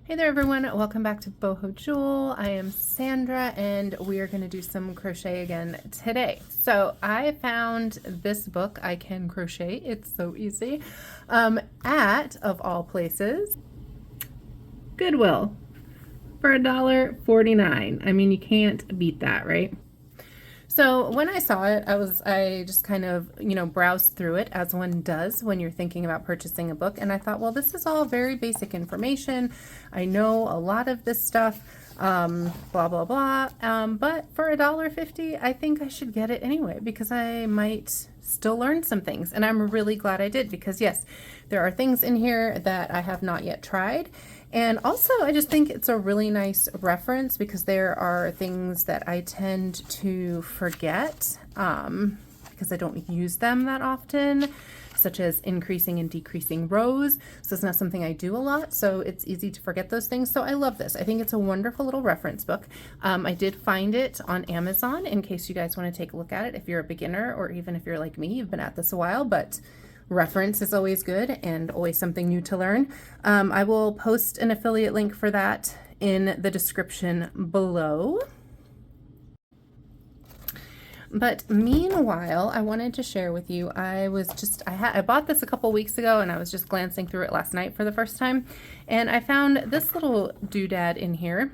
Hey there everyone, welcome back to Boho Jewel. I am Sandra and we are going to do some crochet again today. So I found this book, I Can Crochet, it's so easy, at, of all places, Goodwill for $1.49. I mean, you can't beat that, right? So when I saw it, I just kind of, browsed through it as one does when you're thinking about purchasing a book. And I thought, well, this is all very basic information. I know a lot of this stuff, blah, blah, blah. But for $1.50, I think I should get it anyway, because I might still learn some things. And I'm really glad I did, because yes, there are things in here that I have not yet tried. And also, I just think it's a really nice reference because there are things that I tend to forget because I don't use them that often, such as increasing and decreasing rows. So it's not something I do a lot, so it's easy to forget those things. So I love this. I think it's a wonderful little reference book. I did find it on Amazon in case you guys want to take a look at it if you're a beginner, or even if you're like me, you've been at this a while, but reference is always good and always something new to learn. I will post an affiliate link for that in the description below. But meanwhile, I wanted to share with you, I bought this a couple weeks ago and I was just glancing through it last night for the first time, and I found this little doodad in here.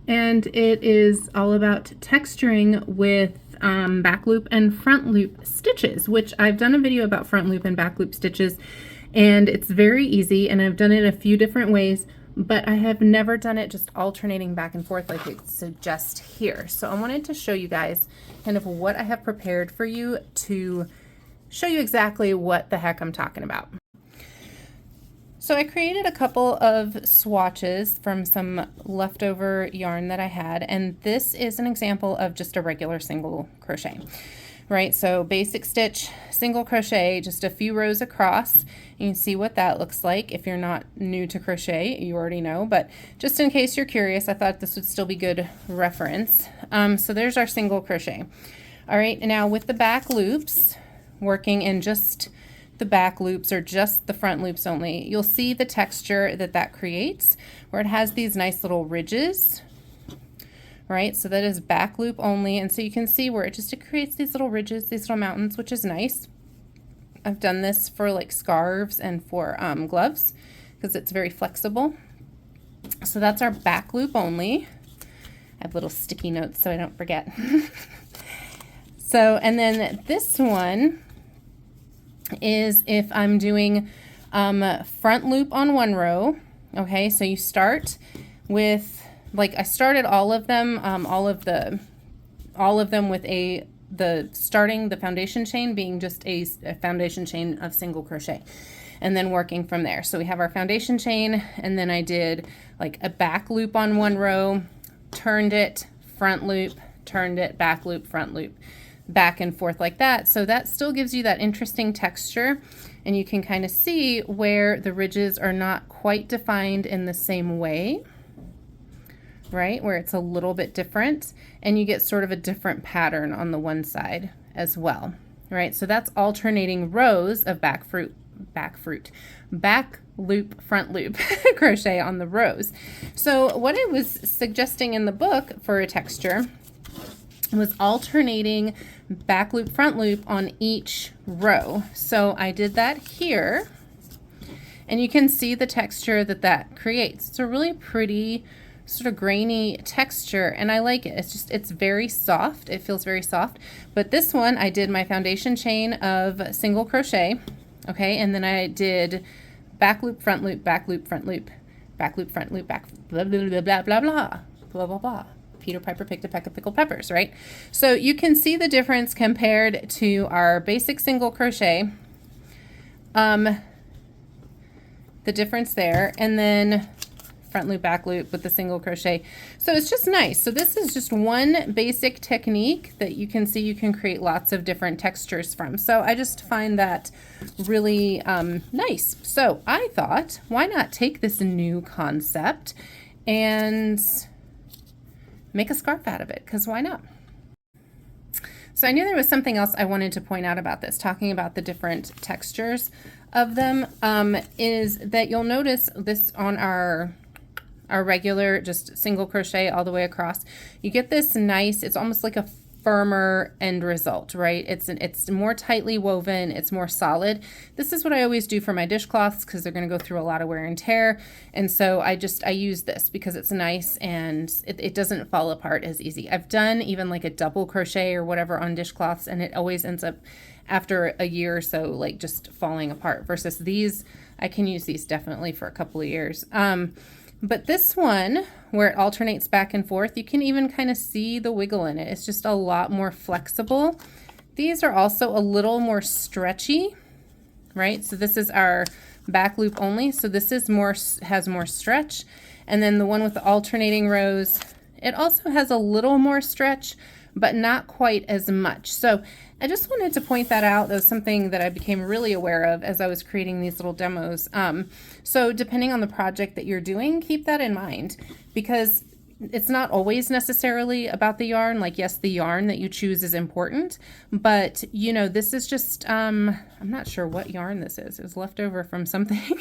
And it is all about texturing with back loop and front loop stitches, which I've done a video about front loop and back loop stitches, and it's very easy, and I've done it a few different ways, but I have never done it just alternating back and forth like it suggests here. So I wanted to show you guys kind of what I have prepared for you to show you exactly what the heck I'm talking about. So I created a couple of swatches from some leftover yarn that I had, and this is an example of just a regular single crochet, right? So basic stitch, single crochet, just a few rows across. You can see what that looks like. If you're not new to crochet, you already know, but just in case you're curious, I thought this would still be good reference. So there's our single crochet. All right, now with the back loops, working in just the back loops or just the front loops only, you'll see the texture that creates, where it has these nice little ridges, right? So that is back loop only, and so you can see where it creates these little ridges, these little mountains, which is nice. I've done this for like scarves and for gloves because it's very flexible. So that's our back loop only. I have little sticky notes so I don't forget. So, and then this one is if I'm doing front loop on one row. Okay, so you start with, like, I started all of them with the foundation chain being just a foundation chain of single crochet, and then working from there. So we have our foundation chain, and then I did like a back loop on one row, turned it, front loop, turned it, back loop, front loop, back and forth like that. So that still gives you that interesting texture, and you can kind of see where the ridges are not quite defined in the same way, right? Where it's a little bit different, and you get sort of a different pattern on the one side as well, right? So that's alternating rows of back loop, front loop crochet on the rows. So what I was suggesting in the book for a texture was alternating back loop, front loop on each row. So I did that here, and you can see the texture that creates. It's a really pretty sort of grainy texture, and I like it. It's very soft. It feels very soft. But this one, I did my foundation chain of single crochet, okay, and then I did back loop, front loop, back loop, front loop, back loop, front loop, back, blah, blah, blah, blah, blah, blah, blah, blah, blah. Peter Piper picked a peck of pickled peppers, right? So you can see the difference compared to our basic single crochet, the difference there, and then front loop, back loop with the single crochet. So it's just nice. So this is just one basic technique that you can see you can create lots of different textures from. So I just find that really nice. So I thought, why not take this new concept and make a scarf out of it, because why not? So I knew there was something else I wanted to point out about this, talking about the different textures of them, is that you'll notice this on our our regular just single crochet all the way across, you get this nice, it's almost like a firmer end result, right? It's more tightly woven, it's more solid. This is what I always do for my dishcloths because they're going to go through a lot of wear and tear. And so I use this because it's nice and it doesn't fall apart as easy. I've done even like a double crochet or whatever on dishcloths, and it always ends up after a year or so like just falling apart, versus these, I can use these definitely for a couple of years. But this one, where it alternates back and forth, you can even kind of see the wiggle in it. It's just a lot more flexible. These are also a little more stretchy, right? So this is our back loop only. So this is has more stretch. And then the one with the alternating rows, it also has a little more stretch, but not quite as much. So I just wanted to point that out. That was something that I became really aware of as I was creating these little demos. So depending on the project that you're doing, keep that in mind, because it's not always necessarily about the yarn. Like, yes, the yarn that you choose is important, but you know, this is just, I'm not sure what yarn this is. It was left over from something.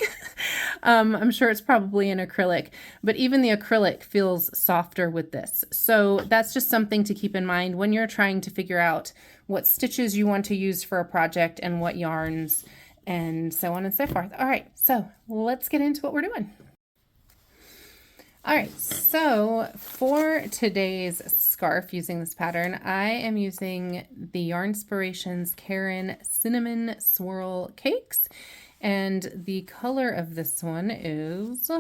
I'm sure it's probably an acrylic, but even the acrylic feels softer with this. So that's just something to keep in mind when you're trying to figure out what stitches you want to use for a project and what yarns and so on and so forth. All right, so let's get into what we're doing. All right, so for today's scarf using this pattern, I am using the Yarnspirations Karen Cinnamon Swirl Cakes, and the color of this one is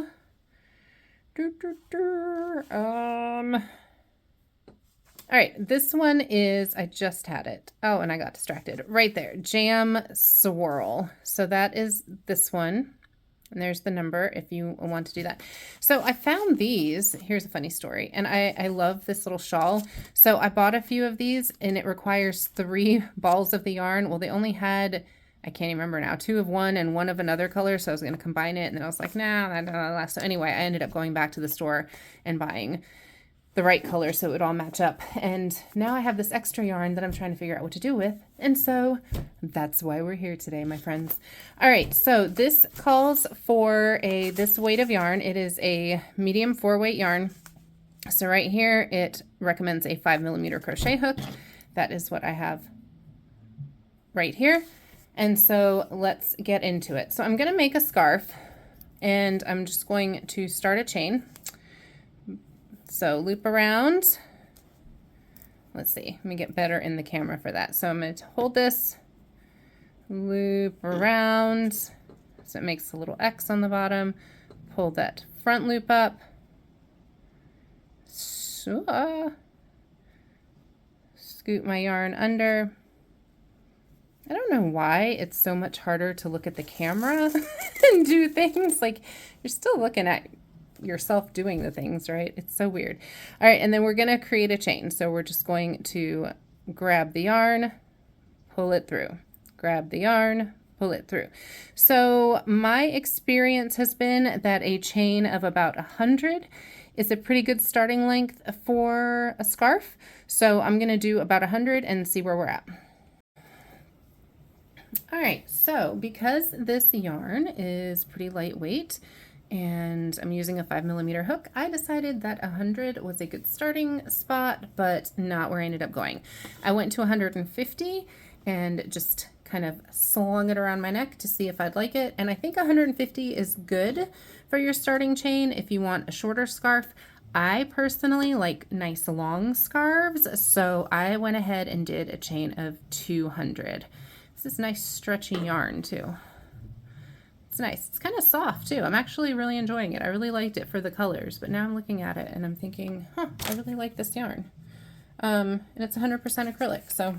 all right, this one is, I just had it. Oh, and I got distracted right there. Jam Swirl. So that is this one. And there's the number if you want to do that. So I found these. Here's a funny story. And I love this little shawl. So I bought a few of these, and it requires 3 balls of the yarn. Well, they only had, I can't even remember now, 2 of one and 1 of another color. So I was going to combine it. And then I was like, nah. So anyway, I ended up going back to the store and buying the right color so it would all match up. And now I have this extra yarn that I'm trying to figure out what to do with. And so that's why we're here today, my friends. All right, so this calls for this weight of yarn. It is a medium 4-weight yarn. So right here, it recommends a 5mm crochet hook. That is what I have right here. And so let's get into it. So I'm gonna make a scarf, and I'm just going to start a chain. So loop around. Let's see, let me get better in the camera for that. So I'm going to hold this, loop around, so it makes a little X on the bottom, pull that front loop up, scoot my yarn under. I don't know why it's so much harder to look at the camera and do things. Like, you're still looking at yourself doing the things, right? It's so weird. All right, and then we're going to create a chain. So we're just going to grab the yarn, pull it through, grab the yarn, pull it through. So my experience has been that a chain of about 100 is a pretty good starting length for a scarf. So I'm going to do about 100 and see where we're at. All right, so because this yarn is pretty lightweight, and I'm using a 5mm hook, I decided that 100 was a good starting spot, but not where I ended up going. I went to 150 and just kind of slung it around my neck to see if I'd like it. And I think 150 is good for your starting chain if you want a shorter scarf. I personally like nice long scarves, so I went ahead and did a chain of 200. This is nice stretchy yarn too. It's nice. It's kind of soft too. I'm actually really enjoying it. I really liked it for the colors, but now I'm looking at it and I'm thinking, I really like this yarn. And it's 100% acrylic. So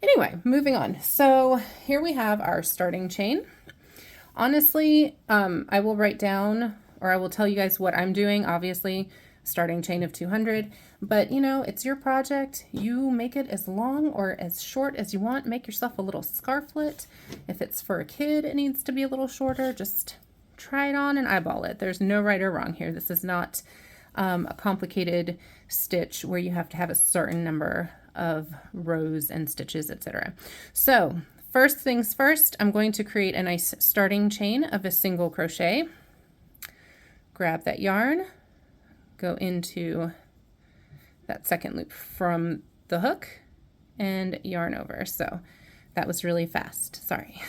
anyway, moving on. So here we have our starting chain. Honestly, I will write down, or I will tell you guys what I'm doing. Obviously, starting chain of 200, but you know, it's your project. You make it as long or as short as you want. Make yourself a little scarflet. If it's for a kid, it needs to be a little shorter. Just try it on and eyeball it. There's no right or wrong here. This is not a complicated stitch where you have to have a certain number of rows and stitches, etc. So first things first, I'm going to create a nice starting chain of a single crochet. Grab that yarn, go into that second loop from the hook and yarn over. So that was really fast, sorry.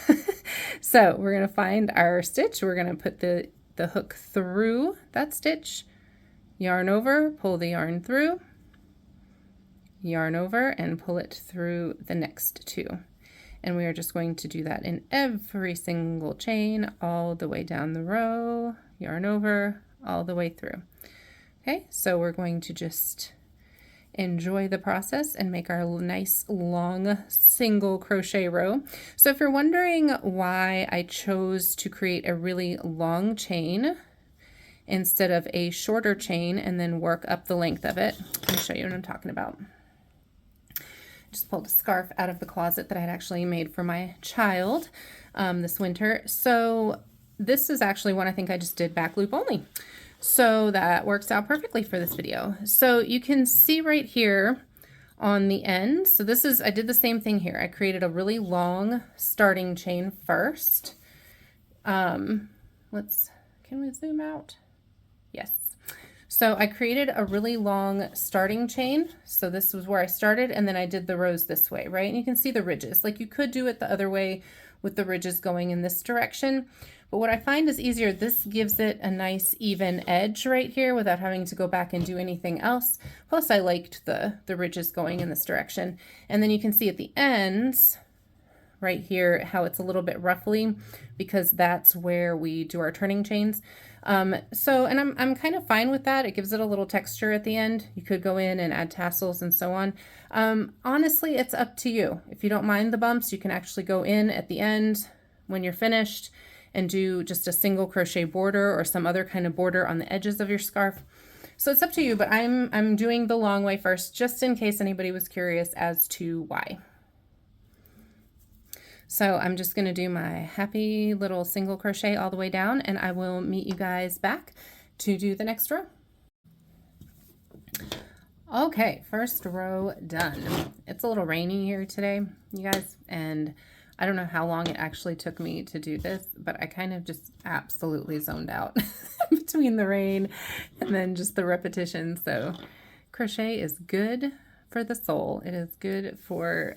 So we're gonna find our stitch, we're gonna put the hook through that stitch, yarn over, pull the yarn through, yarn over, and pull it through the next two. And we are just going to do that in every single chain all the way down the row, yarn over, all the way through. Okay, so we're going to just enjoy the process and make our nice long single crochet row. So if you're wondering why I chose to create a really long chain instead of a shorter chain and then work up the length of it, let me show you what I'm talking about. Just pulled a scarf out of the closet that I had actually made for my child this winter. So this is actually one I think I just did back loop only. So that works out perfectly for this video. So you can see right here on the end. So this is, I did the same thing here. I created a really long starting chain first. Can we zoom out? Yes. So I created a really long starting chain. So this was where I started, and then I did the rows this way, right? And you can see the ridges. Like you could do it the other way with the ridges going in this direction. But what I find is easier, this gives it a nice even edge right here without having to go back and do anything else. Plus I liked the ridges going in this direction. And then you can see at the ends right here how it's a little bit ruffly because that's where we do our turning chains. And I'm kind of fine with that. It gives it a little texture at the end. You could go in and add tassels and so on. Honestly, it's up to you. If you don't mind the bumps, you can actually go in at the end when you're finished and do just a single crochet border or some other kind of border on the edges of your scarf. So it's up to you, but I'm doing the long way first, just in case anybody was curious as to why. So I'm just going to do my happy little single crochet all the way down, and I will meet you guys back to do the next row. Okay, first row done. It's a little rainy here today, you guys, and I don't know how long it actually took me to do this, but I kind of just absolutely zoned out between the rain and then just the repetition. So crochet is good for the soul. It is good for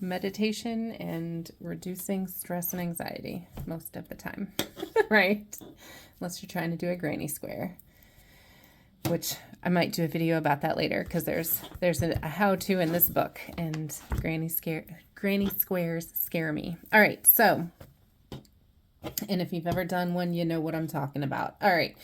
meditation and reducing stress and anxiety most of the time, right? Unless you're trying to do a granny square, which I might do a video about that later because there's a how-to in this book, and granny squares scare me. All right, so, and if you've ever done one, you know what I'm talking about. All right,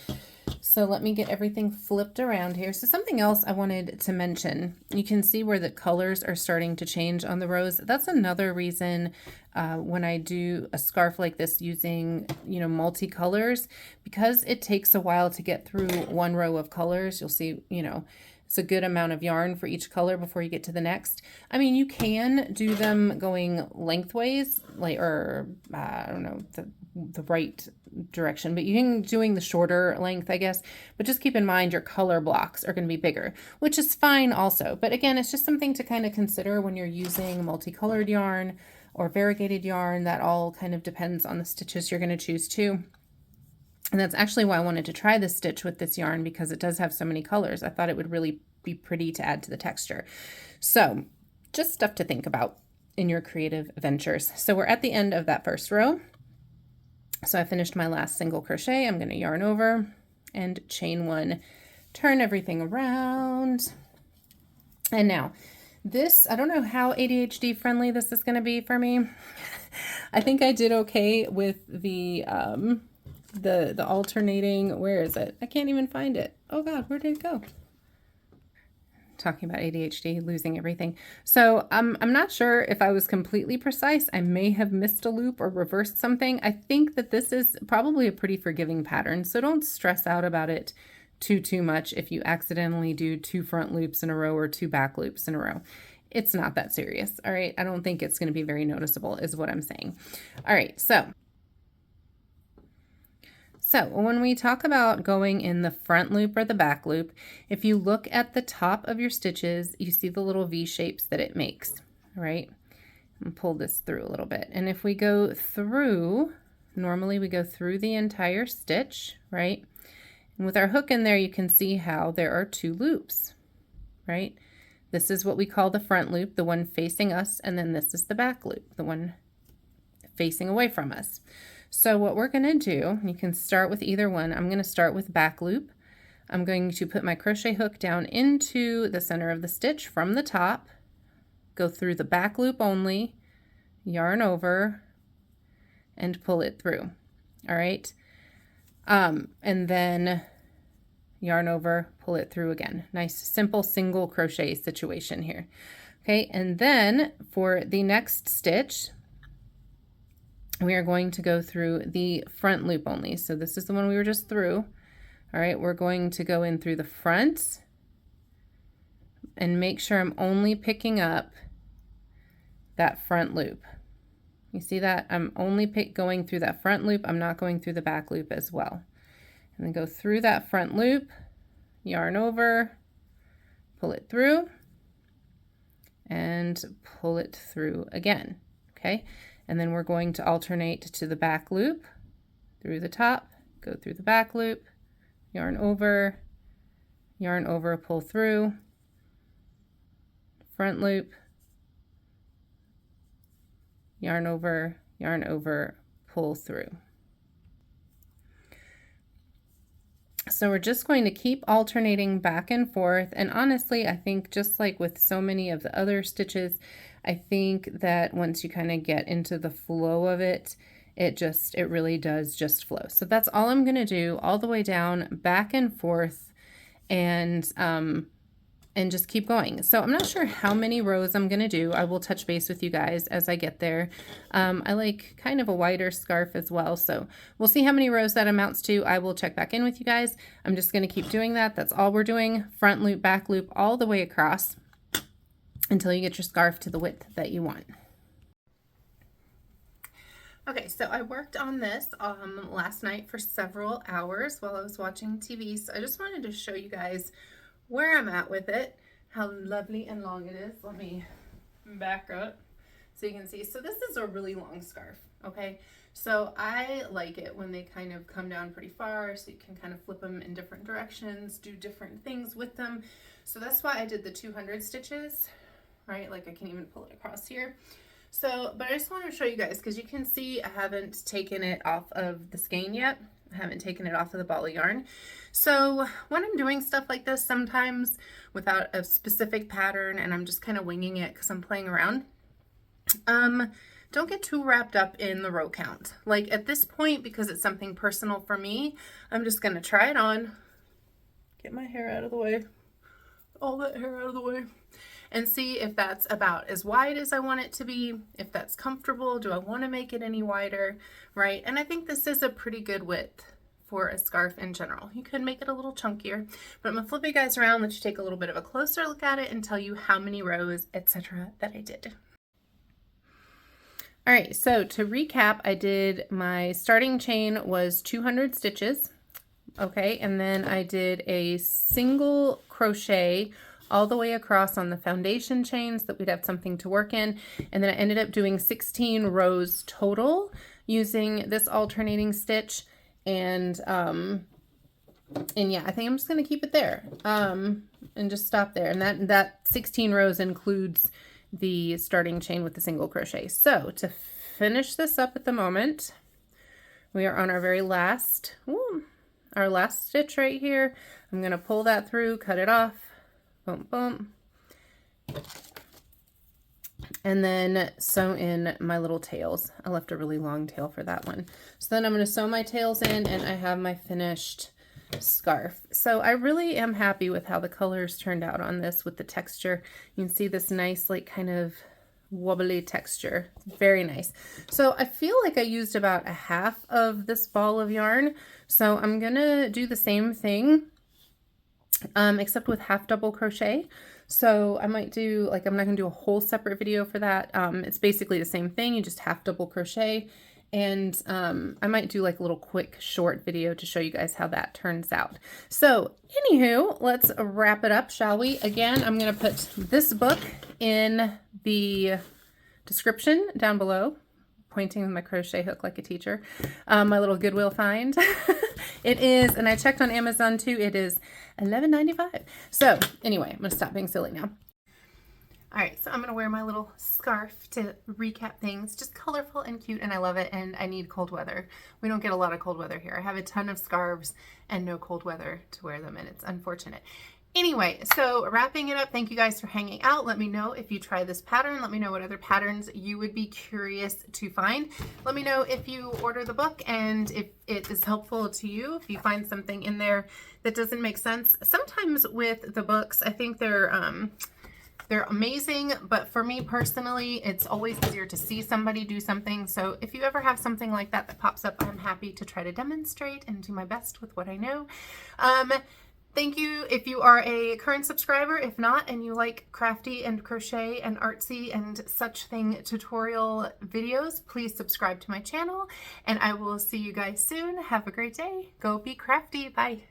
so let me get everything flipped around here. So something else I wanted to mention, you can see where the colors are starting to change on the rows. That's another reason when I do a scarf like this using, multicolors, because it takes a while to get through one row of colors. You'll see, it's a good amount of yarn for each color before you get to the next. I mean, you can do them going lengthways, I don't know the right direction, but you can doing the shorter length, I guess. But just keep in mind your color blocks are going to be bigger, which is fine also. But again, it's just something to kind of consider when you're using multicolored yarn or variegated yarn. That all kind of depends on the stitches you're going to choose too. And that's actually why I wanted to try this stitch with this yarn, because it does have so many colors. I thought it would really be pretty to add to the texture. So just stuff to think about in your creative ventures. So we're at the end of that first row. So I finished my last single crochet. I'm going to yarn over and chain one, turn everything around. And now this, I don't know how ADHD friendly this is going to be for me. I think I did okay with the alternating, where is it? I can't even find it. Oh God, where did it go? Talking about ADHD, losing everything. So I'm not sure if I was completely precise. I may have missed a loop or reversed something. I think that this is probably a pretty forgiving pattern, so don't stress out about it too much if you accidentally do 2 front loops in a row or 2 back loops in a row. It's not that serious, all right? I don't think it's going to be very noticeable is what I'm saying. All right, so when we talk about going in the front loop or the back loop, if you look at the top of your stitches, you see the little V shapes that it makes, right? And pull this through a little bit. And if we go through, normally we go through the entire stitch, right? And with our hook in there, you can see how there are 2 loops, right? This is what we call the front loop, the one facing us, and then this is the back loop, the one facing away from us. So what we're going to do, you can start with either one. I'm going to start with back loop. I'm going to put my crochet hook down into the center of the stitch from the top, go through the back loop only, yarn over, and pull it through. All right. And then yarn over, pull it through again. Nice, simple single crochet situation here. Okay. And then for the next stitch, we are going to go through the front loop only. So this is the one we were just through. All right, we're going to go in through the front and make sure I'm only picking up that front loop. You see that? I'm only going through that front loop. I'm not going through the back loop as well. And then go through that front loop, yarn over, pull it through, and pull it through again. Okay. And then we're going to alternate to the back loop, through the top, go through the back loop, yarn over, pull through, front loop, yarn over, pull through. So we're just going to keep alternating back and forth. And honestly, I think just like with so many of the other stitches, I think that once you kind of get into the flow of it, it really does just flow. So that's all I'm going to do all the way down, back and forth, and just keep going. So I'm not sure how many rows I'm going to do. I will touch base with you guys as I get there. I like kind of a wider scarf as well. So we'll see how many rows that amounts to. I will check back in with you guys. I'm just going to keep doing that. That's all we're doing. Front loop, back loop, all the way across until you get your scarf to the width that you want. Okay, so I worked on this last night for several hours while I was watching TV. So I just wanted to show you guys where I'm at with it, how lovely and long it is. Let me back up so you can see. So this is a really long scarf, okay? So I like it when they kind of come down pretty far so you can kind of flip them in different directions, do different things with them. So that's why I did the 200 stitches, right? Like I can even pull it across here. So, but I just want to show you guys because you can see I haven't taken it off of the skein yet. I haven't taken it off of the ball of yarn. So when I'm doing stuff like this, sometimes without a specific pattern and I'm just kind of winging it because I'm playing around, don't get too wrapped up in the row count. Like at this point, because it's something personal for me, I'm just going to try it on, get my hair out of the way, all that hair out of the way, and see if that's about as wide as I want it to be, if that's comfortable. Do I want to make it any wider, right? And I think this is a pretty good width for a scarf in general. You could make it a little chunkier, but I'm gonna flip you guys around, let you take a little bit of a closer look at it and tell you how many rows, etc. that I did. All right, so to recap, I did my starting chain was 200 stitches, okay, and then I did a single crochet all the way across on the foundation chains that we'd have something to work in. And then I ended up doing 16 rows total using this alternating stitch. And yeah, I think I'm just going to keep it there and just stop there. And that 16 rows includes the starting chain with the single crochet. So to finish this up at the moment, we are on our very last, our last stitch right here. I'm going to pull that through, cut it off. Boom, boom. And then sew in my little tails. I left a really long tail for that one. So then I'm going to sew my tails in and I have my finished scarf. So I really am happy with how the colors turned out on this with the texture. You can see this nice like kind of wobbly texture. Very nice. So I feel like I used about a half of this ball of yarn. So I'm going to do the same thing except with half double crochet. So I might do, like, I'm not gonna do a whole separate video for that. It's basically the same thing, you just half double crochet. And I might do like a little quick short video to show you guys how that turns out. So anywho, let's wrap it up, shall we? Again, I'm gonna put this book in the description down below pointing with my crochet hook like a teacher. My little Goodwill find. It is, and I checked on Amazon too, it is $11.95. So anyway, I'm going to stop being silly now. All right, so I'm going to wear my little scarf to recap things. Just colorful and cute, and I love it, and I need cold weather. We don't get a lot of cold weather here. I have a ton of scarves and no cold weather to wear them, and it's unfortunate. Anyway, so wrapping it up, thank you guys for hanging out. Let me know if you try this pattern. Let me know what other patterns you would be curious to find. Let me know if you order the book and if it is helpful to you, if you find something in there that doesn't make sense. Sometimes with the books, I think they're amazing, but for me personally, it's always easier to see somebody do something. So if you ever have something like that that pops up, I'm happy to try to demonstrate and do my best with what I know. Thank you if you are a current subscriber. If not, and you like crafty and crochet and artsy and such thing tutorial videos, please subscribe to my channel, and I will see you guys soon. Have a great day. Go be crafty. Bye.